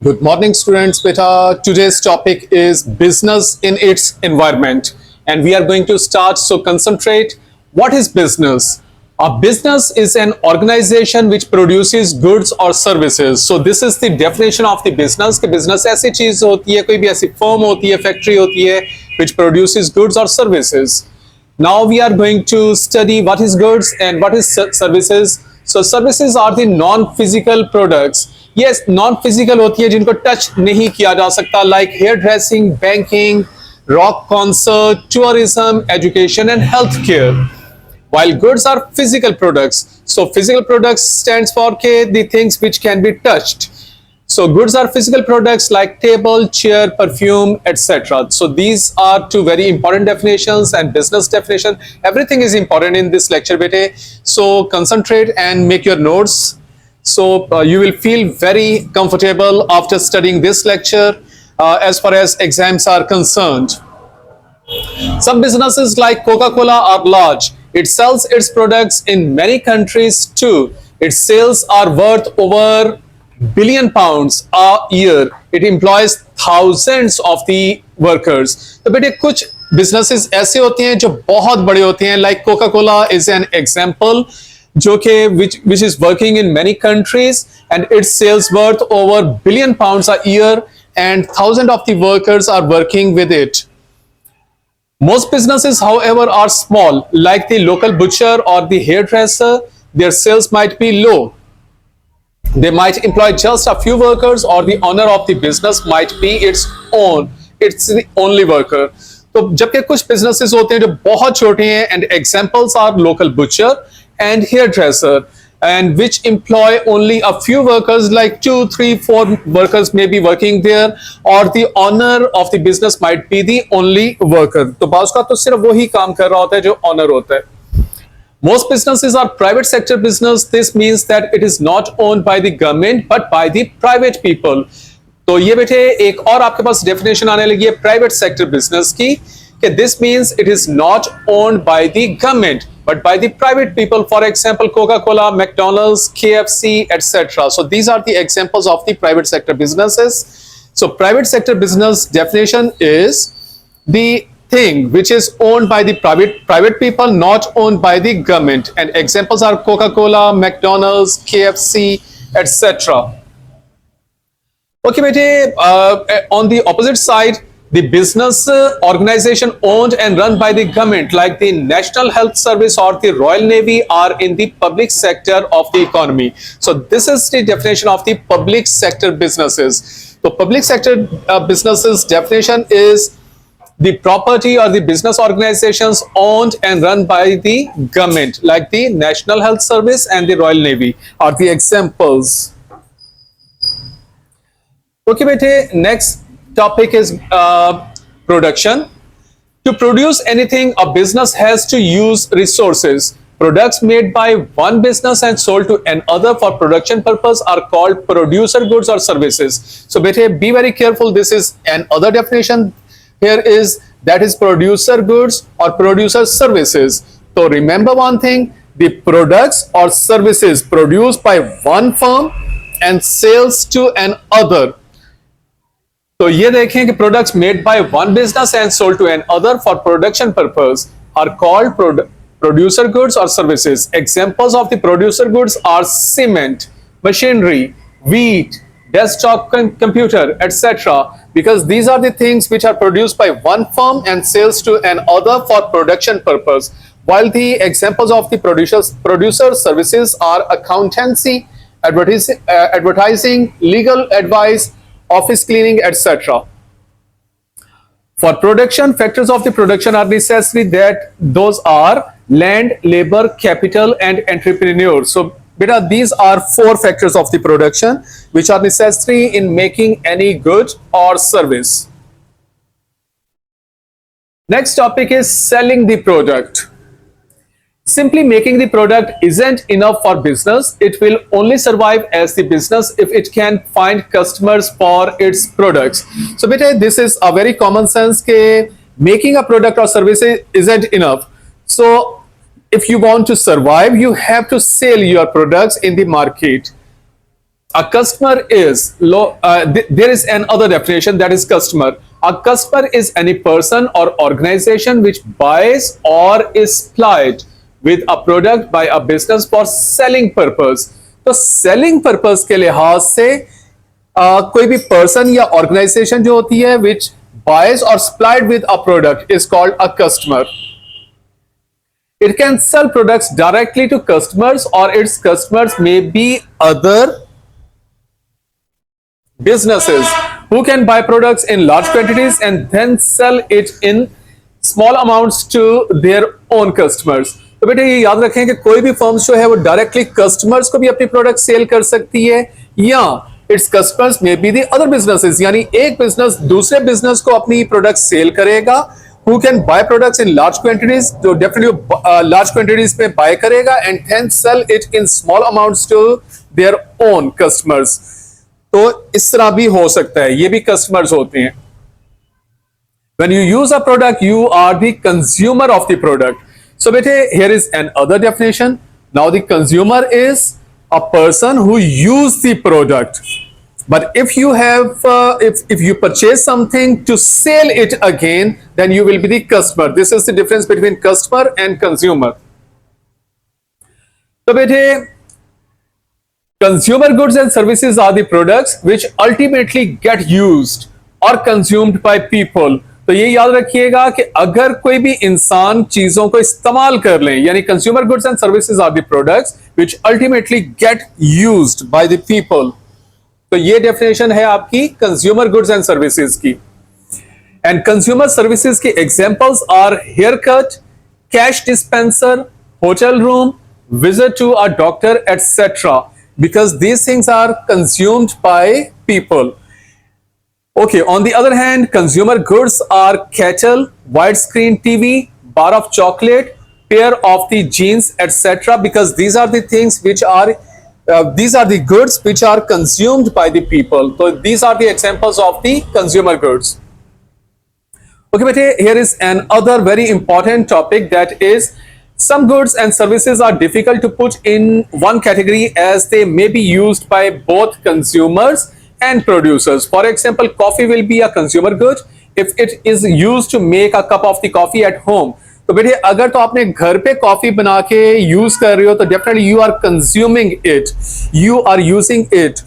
Good morning, students. Beta. Today's topic is business in its environment, and we are going to start. So, concentrate. What is business? A business is an organization which produces goods or services. So, this is the definition of the business. कि business ऐसी चीज होती है, कोई भी ऐसी firm होती है, factory होती है, which produces goods or services. Now we are going to study what is goods and what is services. So, services are the non-physical products. Yes, non-physical होती है जिनको टच नहीं किया जा सकता, like hair dressing, banking, rock concert, tourism, education and healthcare. While goods are physical products. So physical products stands for the things which can be touched. So goods are physical products like table, chair, perfume, etc. So these are two very important definitions and business definition. Everything is important in this lecture, bete. So concentrate and make your notes. So you will feel very comfortable after studying this lecture as far as exams are concerned. Some businesses like Coca-Cola are large. It sells its products in many countries too. Its sales are worth over billion pounds a year. It employs thousands of the workers. तो बेटे कुछ businesses ऐसे होते हैं जो बहुत बड़े होते हैं, like Coca-Cola is an example, जो कि which is working in many countries and its sales worth over billion pounds a year and thousands of the workers are working with it. Most businesses, however, are small, like the local butcher or the hairdresser. Their sales might be low. They might employ just a few workers, or the owner of the business might be it's the only worker. तो जबकि कुछ businesses होते हैं जो बहुत छोटे हैं, and examples are local butcher and hairdresser, and which employ only a few workers, like 2, 3, 4 workers may be working there, or the owner of the business might be the only worker. तो बाज़ का तो सिर्फ वही काम कर रहा होता है जो owner होता है. Most businesses are private sector business. This means that it is not owned by the government but by the private people. तो ये बेटे एक और आपके पास definition आने लगी है private sector business की, कि this means it is not owned by the government but by the private people. For example, Coca-Cola, McDonald's, KFC, etc. So these are the examples of the private sector businesses. So private sector business definition is the thing which is owned by the private people, not owned by the government. And examples are Coca-Cola, McDonald's, KFC, etc. Okay, bete, on the opposite side, the business organization owned and run by the government, like the National Health Service or the Royal Navy, are in the public sector of the economy. So this is the definition of the public sector businesses. So public sector businesses definition is the property or the business organizations owned and run by the government, like the National Health Service and the Royal Navy are the examples. Okay, bete, next topic is production. To produce anything, a business has to use resources. Products made by one business and sold to another for production purpose are called producer goods or services. So bete, be very careful. This is another definition. Here is that is producer goods or producer services. So remember one thing, the products or services produced by one firm and sales to another. तो ये देखें कि products made by one business and sold to another for production purpose are called producer goods or services. Examples of the producer goods are cement, machinery, wheat, desktop computer, etc. Because these are the things which are produced by one firm and sales to another for production purpose. While the examples of the producer services are accountancy, advertising, legal advice, office cleaning, etc. For production, factors of the production are necessary, that those are land, labor, capital and entrepreneurs. So beta, these are 4 factors of the production which are necessary in making any good or service. Next topic is selling the product. Simply making the product isn't enough for business. It will only survive as the business if it can find customers for its products. So beta, this is a very common sense that making a product or service isn't enough. So if you want to survive, you have to sell your products in the market. a customer is there is another definition, that is customer. A customer is any person or organization which buys or is supplied with a product by a business for selling purpose. तो selling purpose के लिहाज से कोई भी person या organization जो होती है which buys or supplied with a product is called a customer. It can sell products directly to customers, or its customers may be other businesses who can buy products in large quantities and then sell it in small amounts to their own customers. तो बेटे ये याद रखें कि कोई भी firm जो है वो डायरेक्टली कस्टमर्स को भी अपनी प्रोडक्ट सेल कर सकती है, या इट्स कस्टमर्स में बी दी अदर बिजनेसेस, यानी एक बिजनेस दूसरे बिजनेस को अपनी प्रोडक्ट सेल करेगा, who can buy products in large quantities, जो definitely large quantities में buy करेगा and then sell it in small amounts to their own customers. तो इस तरह भी हो सकता है, ये भी customers होते हैं. When you use a product, you are the consumer of the product. So बेटे, here is another definition. Now the consumer is a person who use the product. But if you have, if you purchase something to sell it again, then you will be the customer. This is the difference between customer and consumer. So, बेटे, consumer goods and services are the products which ultimately get used or consumed by people. तो ये याद रखिएगा कि अगर कोई भी इंसान चीजों को इस्तेमाल कर ले, यानी consumer goods and services are the products which ultimately get used by the people. तो ये डेफिनेशन है आपकी कंज्यूमर गुड्स एंड सर्विसेज की. एंड कंज्यूमर सर्विसेज की examples are hair cut, cash dispenser, hotel room, visit to a doctor etcetera, because these things are consumed by people. Okay, on the other hand, consumer goods are kettle, widescreen TV, bar of chocolate, pair of the jeans, etc. Because these are the things which are these are the goods which are consumed by the people. So these are the examples of the consumer goods. Okay, bete, here is another very important topic, that is some goods and services are difficult to put in one category as they may be used by both consumers and producers. For example, coffee will be a consumer good if it is used to make a cup of the coffee at home. तो बेटे, अगर तो आपने घर पे coffee बना के use कर रहे हो तो definitely you are consuming it, you are using it,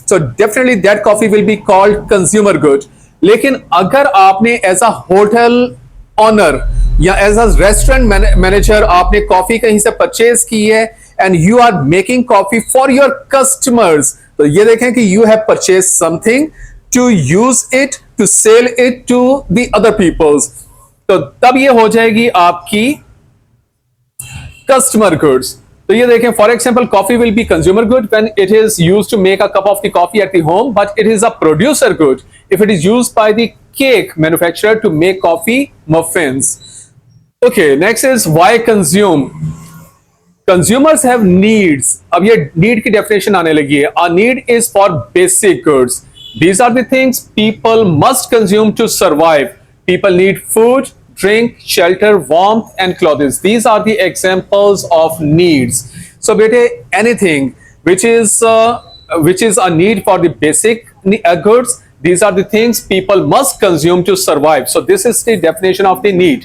so definitely that coffee will be called consumer good. लेकिन अगर आपने एज अ होटल ऑनर या एज अ रेस्टोरेंट मैनेजर आपने कॉफी कहीं से परचेज की है and you are making coffee for your customers, तो ये देखें कि you have purchase something to use it, to sell it to the other peoples, तो तब ये हो जाएगी आपकी कस्टमर गुड्स. तो ये देखें, for example coffee will be consumer good when it is used to make a cup of the coffee at the home, but it is a producer good if it is used by the cake manufacturer to make coffee muffins. Okay, next is why consume. Consumers have needs. अब ये need की definition आने लगी है. A need is for basic goods. These are the things people must consume to survive. People need food, drink, shelter, warmth, and clothes. These are the examples of needs. So, bete, anything which is a need for the basic goods, these are the things people must consume to survive. So, this is the definition of the need.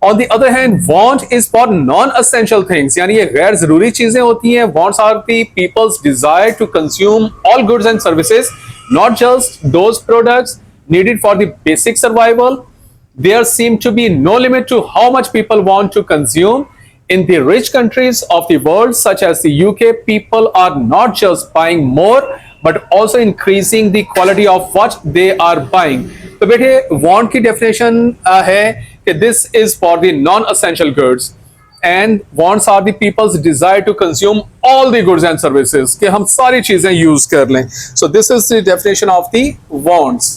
On the other hand, want is for non-essential things. यानी ये गैर जरूरी चीजें होती हैं. Wants are the people's desire to consume all goods and services, not just those products needed for the basic survival. There seem to be no limit to how much people want to consume. In the rich countries of the world, such as the UK, people are not just buying more, but also increasing the quality of what they are buying. तो बेटे, want की definition है कि this is for the non-essential goods, and wants are the people's desire to consume all the goods and services, कि हम सारी चीजें use कर लें. So this is the definition of the wants.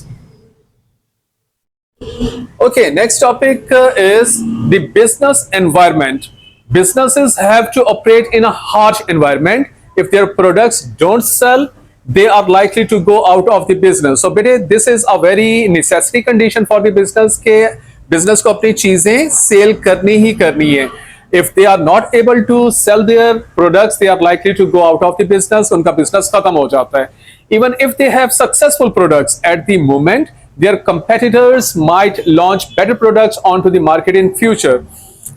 Okay, next topic is the business environment. Businesses have to operate in a harsh environment. If their products don't sell, they are likely to go out of the business. So, bete, this is a very necessary condition for the business के business को अपनी चीजें sell करनी ही करनी है. If they are not able to sell their products, they are likely to go out of the business. उनका business खत्म हो जाता है. Even if they have successful products at the moment, their competitors might launch better products onto the market in future.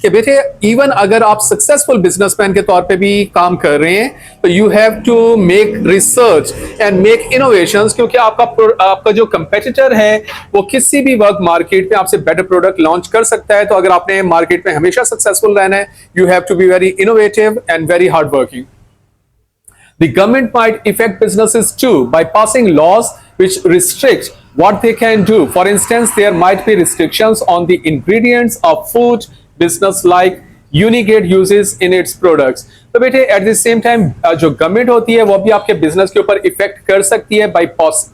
कि बेटे even अगर आप successful businessman के तौर पे भी काम कर रहे हैं तो you have to make research and make innovations, क्योंकि आपका जो कंपेटिटर है वो किसी भी वक्त मार्केट में आपसे बेटर प्रोडक्ट लॉन्च कर सकता है. तो अगर आपने मार्केट में हमेशा सक्सेसफुल रहना है, you have to be very innovative and very hard working. The government might affect businesses too by passing laws which restrict what they can do. For instance, there might be restrictions on the ingredients of food business like Unigate uses in its products. तो बेटे at the same time जो government होती है वो भी आपके business के ऊपर इफेक्ट कर सकती है by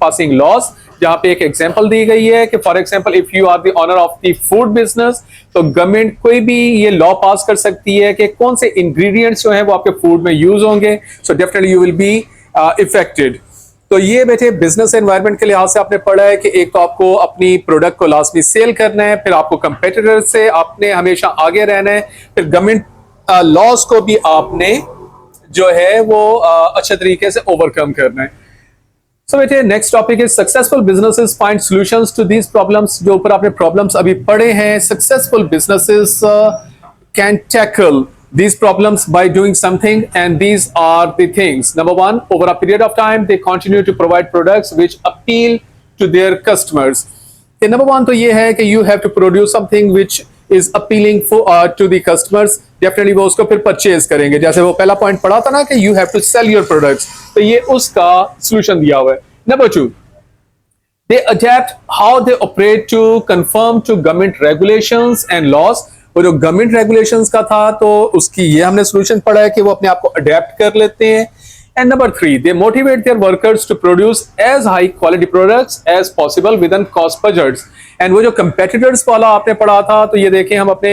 passing laws. जहां पे एक एग्जांपल दी गई है कि for example if you are the owner of the food business, तो गवर्नमेंट कोई भी ये लॉ पास कर सकती है कि कौन से इंग्रेडिएंट्स जो हैं वो आपके फूड में यूज होंगे. So definitely you will be affected. तो ये बेटे बिजनेस एनवायरनमेंट के लिहाज से आपने पढ़ा है कि एक तो आपको अपनी प्रोडक्ट को लाजमी सेल करना है, फिर आपको कंपेटिटर से आपने हमेशा आगे रहना है, फिर गवर्नमेंट लॉज को भी आपने जो है वो अच्छे तरीके से ओवरकम करना है. सो बेटे next topic is successful businesses find solutions to these problems. जो ऊपर आपने प्रॉब्लम्स अभी पढ़े हैं, successful businesses can tackle these problems by doing something, and these are the things. Number one, over a period of time they continue to provide products which appeal to their customers. Okay, number one तो ये है कि you have to produce something which is appealing for to the customers. Definitely वो उसको फिर purchase करेंगे. जैसे वो पहला पॉइंट पढ़ा था ना कि you have to sell your products, तो ये उसका solution दिया हुआ है. Number two, they adapt how they operate to conform to government regulations and laws. और जो गवर्नमेंट रेगुलेशंस का था तो उसकी ये हमने सोल्यूशन पढ़ा है कि वो अपने आप को अडेप्ट कर लेते हैं. And number three, they motivate their workers to produce as high quality products as possible within cost budgets. एंड वो जो कंपेटिटर्स वाला आपने पढ़ा था, तो ये देखें हम अपने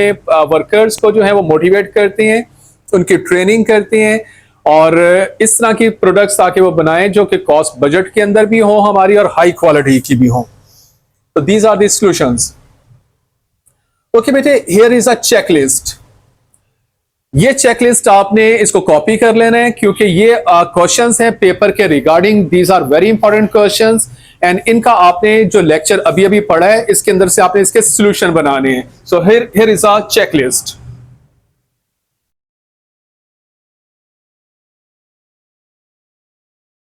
वर्कर्स को जो है वो मोटिवेट करते हैं, उनकी ट्रेनिंग करते हैं और इस तरह की प्रोडक्ट्स ताकि वो बनाएं जो कि कॉस्ट बजट के अंदर भी हो हमारी और हाई क्वालिटी की भी हो. तो these are the solutions. Okay बेटे, हियर इज अ चेकलिस्ट. ये चेकलिस्ट आपने इसको कॉपी कर लेना है क्योंकि ये क्वेश्चंस हैं पेपर के regarding. These are very important questions and इनका आपने जो लेक्चर अभी अभी पढ़ा है इसके अंदर से आपने इसके सॉल्यूशन बनाने हैं. So here is a checklist.